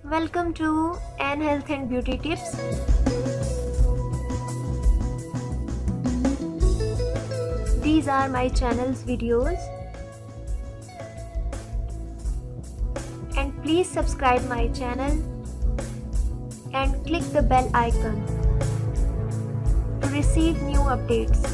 Welcome to An Health and Beauty Tips. These are my channel's videos and please subscribe my channel and click the bell icon to receive new updates.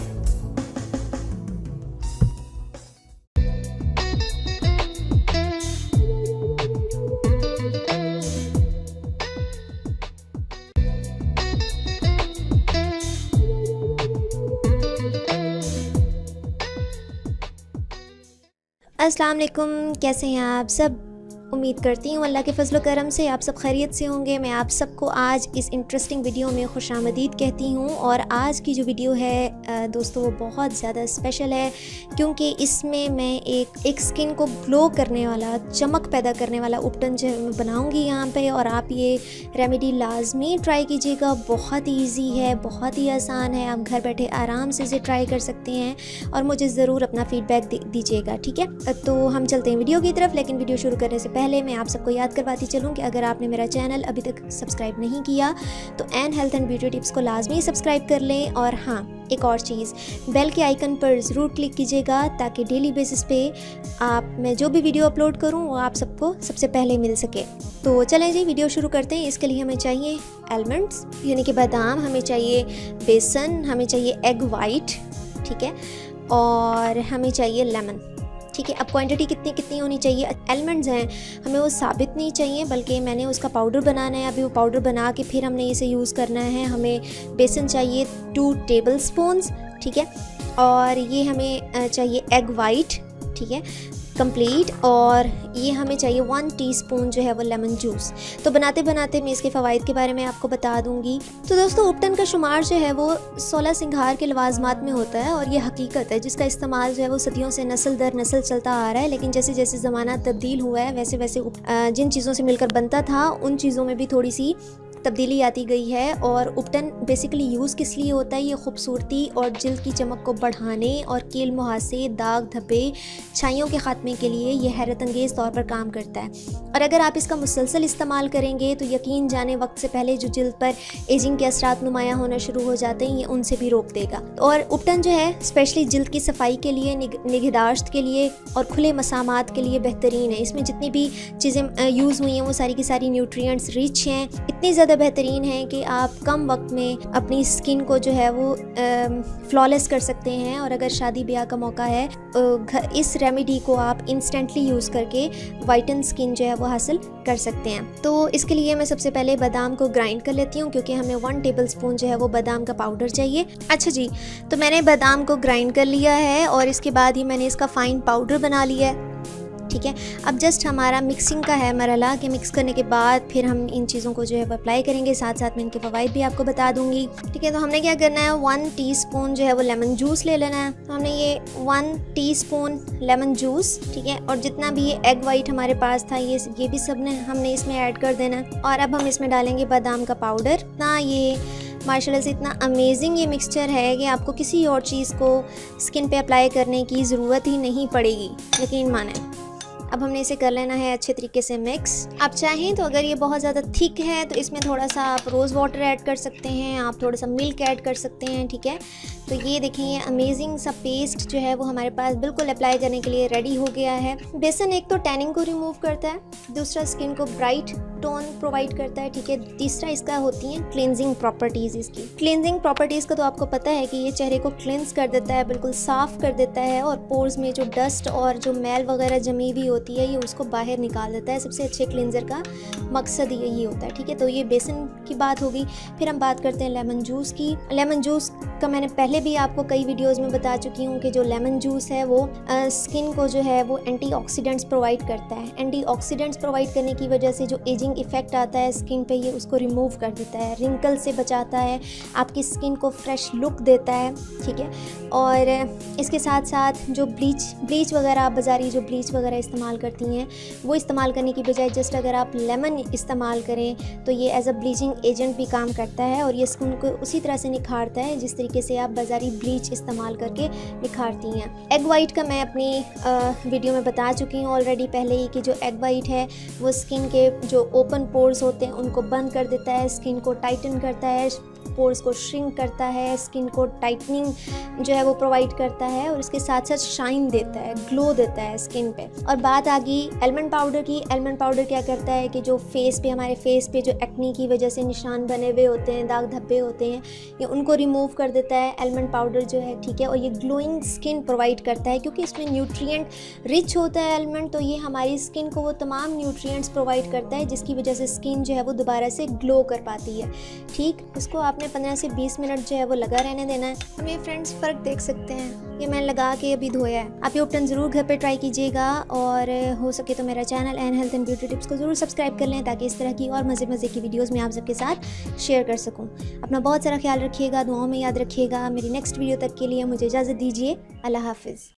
अस्सलाम वालेकुम, कैसे हैं आप सब। उम्मीद करती हूँ अल्लाह के फजल करम से आप सब खैरियत से होंगे। मैं आप सबको आज इस इंटरेस्टिंग वीडियो में खुशामदीद कहती हूँ। और आज की जो वीडियो है दोस्तों वो बहुत ज़्यादा स्पेशल है, क्योंकि इसमें मैं एक स्किन को ग्लो करने वाला, चमक पैदा करने वाला उपटन जो मैं बनाऊँगी यहाँ पे। और आप ये रेमेडी लाजमी ट्राई कीजिएगा। बहुत ही ईजी है, बहुत ही आसान है, आप घर बैठे आराम से इसे ट्राई कर सकते हैं और मुझे ज़रूर अपना फ़ीडबैक दीजिएगा, ठीक है। तो हम चलते हैं वीडियो की तरफ, लेकिन वीडियो शुरू करने से पहले मैं आप सबको याद करवाती चलूँ कि अगर आपने मेरा चैनल अभी तक सब्सक्राइब नहीं किया तो N health and beauty tips को लाजमी सब्सक्राइब कर लें। और हाँ, एक और चीज़, बेल के आइकन पर ज़रूर क्लिक कीजिएगा ताकि डेली बेसिस पे मैं जो भी वीडियो अपलोड करूँ वो आप सबको सबसे पहले मिल सके। तो चलें जी, वीडियो शुरू करते हैं। इसके लिए हमें चाहिए आलमंड्स यानी कि बादाम, हमें चाहिए बेसन, हमें चाहिए एग वाइट, ठीक है, और हमें चाहिए लेमन, ठीक है। अब क्वांटिटी कितनी कितनी होनी चाहिए। आलमंड्स हैं, हमें वो साबित नहीं चाहिए, बल्कि मैंने उसका पाउडर बनाना है। अभी वो पाउडर बना के फिर हमने इसे यूज़ करना है। हमें बेसन चाहिए 2 टेबल स्पून्स, ठीक है, और ये हमें चाहिए एग वाइट, ठीक है, कंप्लीट। और ये हमें चाहिए 1 टीस्पून जो है वो लेमन जूस। तो बनाते बनाते मैं इसके फ़वाइद के बारे में आपको बता दूंगी। तो दोस्तों, उपटन का शुमार जो है वो 16 सिंगार के लवाजमात में होता है और ये हकीकत है जिसका इस्तेमाल जो है वो सदियों से नस्ल दर नस्ल चलता आ रहा है। लेकिन जैसे जैसे ज़माना तब्दील हुआ है वैसे वैसे जिन चीज़ों से मिलकर बनता था उन चीज़ों में भी थोड़ी सी तब्दीली आती गई है। और उपटन बेसिकली यूज़ किस लिए होता है, ये खूबसूरती और जिल्द की चमक को बढ़ाने और कील मुहासे, दाग धब्बे, छाइयों के ख़ात्मे के लिए ये हैरत अंगेज़ तौर पर काम करता है। और अगर आप इसका मुसलसल इस्तेमाल करेंगे तो यकीन जाने वक्त से पहले जो जिल्द पर एजिंग के असरात नुमायाँ होना शुरू हो जाते हैं ये उनसे भी रोक देगा। और उपटन जो है स्पेशली जिल्द की सफाई के लिए, निगहदाश्त के लिए और खुले मसामात के लिए बेहतरीन है। इसमें जितनी भी चीज़ें यूज़ हुई हैं वो सारी की सारी न्यूट्रिएंट्स रिच हैं, इतनी ज़्यादा बेहतरीन है कि आप कम वक्त में अपनी स्किन को जो है वो फ्लॉलेस कर सकते हैं। और अगर शादी ब्याह का मौका है इस रेमेडी को आप इंस्टेंटली यूज़ करके वाइटन स्किन जो है वो हासिल कर सकते हैं। तो इसके लिए मैं सबसे पहले बादाम को ग्राइंड कर लेती हूँ, क्योंकि हमें 1 टेबल स्पून जो है वो बादाम का पाउडर चाहिए। अच्छा जी, तो मैंने बादाम को ग्राइंड कर लिया है और इसके बाद ही मैंने इसका फ़ाइन पाउडर बना लिया है, ठीक है। अब जस्ट हमारा मिक्सिंग का है मरहला कि मिक्स करने के बाद फिर हम इन चीज़ों को जो है अप्लाई करेंगे। साथ साथ में इनके फ़वाइद भी आपको बता दूंगी, ठीक है। तो हमने क्या करना है, 1 टीस्पून जो है वो लेमन जूस ले लेना है। तो हमने ये 1 टीस्पून लेमन जूस, ठीक है, और जितना भी ये एग वाइट हमारे पास था ये भी सब हमने इसमें ऐड कर देना है। और अब हम इसमें डालेंगे बादाम का पाउडर। ना ये माशाल्लाह से इतना अमेजिंग ये मिक्सचर है कि आपको किसी और चीज़ को स्किन पे अप्लाई करने की ज़रूरत ही नहीं पड़ेगी, यकीन माने। अब हमने इसे कर लेना है अच्छे तरीके से मिक्स। आप चाहें तो अगर ये बहुत ज़्यादा थिक है तो इसमें थोड़ा सा आप रोज़ वाटर ऐड कर सकते हैं, आप थोड़ा सा मिल्क ऐड कर सकते हैं, ठीक है। तो ये देखें, ये अमेजिंग सा पेस्ट जो है वो हमारे पास बिल्कुल अप्लाई करने के लिए रेडी हो गया है। बेसन एक तो टैनिंग को रिमूव करता है, दूसरा स्किन को ब्राइट टोन प्रोवाइड करता है, ठीक है, तीसरा इसका होती है क्लिनजिंग प्रॉपर्टीज़। इसकी क्लिनजिंग प्रॉपर्टीज़ का तो आपको पता है कि ये चेहरे को क्लिनस कर देता है, बिल्कुल साफ़ कर देता है और पोर्स में जो डस्ट और जो मैल वगैरह जमी हुई होती है ये उसको बाहर निकाल देता है। सबसे अच्छे क्लिनजर का मकसद यही होता है, ठीक है। तो ये बेसन की बात होगी। फिर हम बात करते हैं लेमन जूस की। लेमन जूस का मैंने पहले भी आपको कई वीडियोज़ में बता चुकी हूँ कि जो लेमन जूस है वो स्किन को जो है वो एंटीऑक्सीडेंट्स प्रोवाइड करता है। एंटीऑक्सीडेंट्स प्रोवाइड करने की वजह से जो एजिंग इफेक्ट आता है स्किन पे ये उसको रिमूव कर देता है, रिंकल से बचाता है, आपकी स्किन को फ्रेश लुक देता है, ठीक है। और इसके साथ साथ जो ब्लीच वगैरह, आप बाज़ारी जो ब्लीच वगैरह इस्तेमाल करती हैं वो इस्तेमाल करने की बजाय जस्ट अगर आप लेमन इस्तेमाल करें तो ये एज अ ब्लीचिंग एजेंट भी काम करता है और ये स्किन को उसी तरह से निखारता है जिस तरीके से आप बाज़ारी ब्लीच इस्तेमाल करके निखारती हैं। एग वाइट का मैं अपनी वीडियो में बता चुकी हूँ ऑलरेडी पहले ही कि जो एग वाइट है वो स्किन के जो ओपन पोर्स होते हैं उनको बंद कर देता है, स्किन को टाइटन करता है, पोर्स को श्रिंक करता है, स्किन को टाइटनिंग जो है वो प्रोवाइड करता है और इसके साथ साथ शाइन देता है, ग्लो देता है स्किन पे। और बात आ गई आलमंड पाउडर की। आलमंड पाउडर क्या करता है कि जो फेस पे, हमारे फेस पे जो एक्नी की वजह से निशान बने हुए होते हैं, दाग धब्बे होते हैं, ये उनको रिमूव कर देता है आलमंड पाउडर जो है, ठीक है। और ये ग्लोइंग स्किन प्रोवाइड करता है क्योंकि इसमें न्यूट्रिएंट रिच होता है आलमंड, तो ये हमारी स्किन को वो तमाम न्यूट्रिएंट्स प्रोवाइड करता है जिसकी वजह से स्किन जो है वो दोबारा से ग्लो कर पाती है, ठीक। इसको आपने 15 से 20 मिनट जो है वो लगा रहने देना है। मेरे फ्रेंड्स फ़र्क देख सकते हैं, ये मैंने लगा के अभी धोया है। आप ये उपटन ज़रूर घर पे ट्राई कीजिएगा और हो सके तो मेरा channel N health and beauty tips को ज़रूर सब्सक्राइब कर लें ताकि इस तरह की और मज़े की वीडियोज़ मैं आप सबके साथ शेयर कर सकूँ। अपना बहुत सारा ख्याल रखिएगा, दुआओं में याद रखिएगा। मेरी नेक्स्ट वीडियो तक के लिए मुझे इजाज़त दीजिए। अल्लाह हाफ़िज़।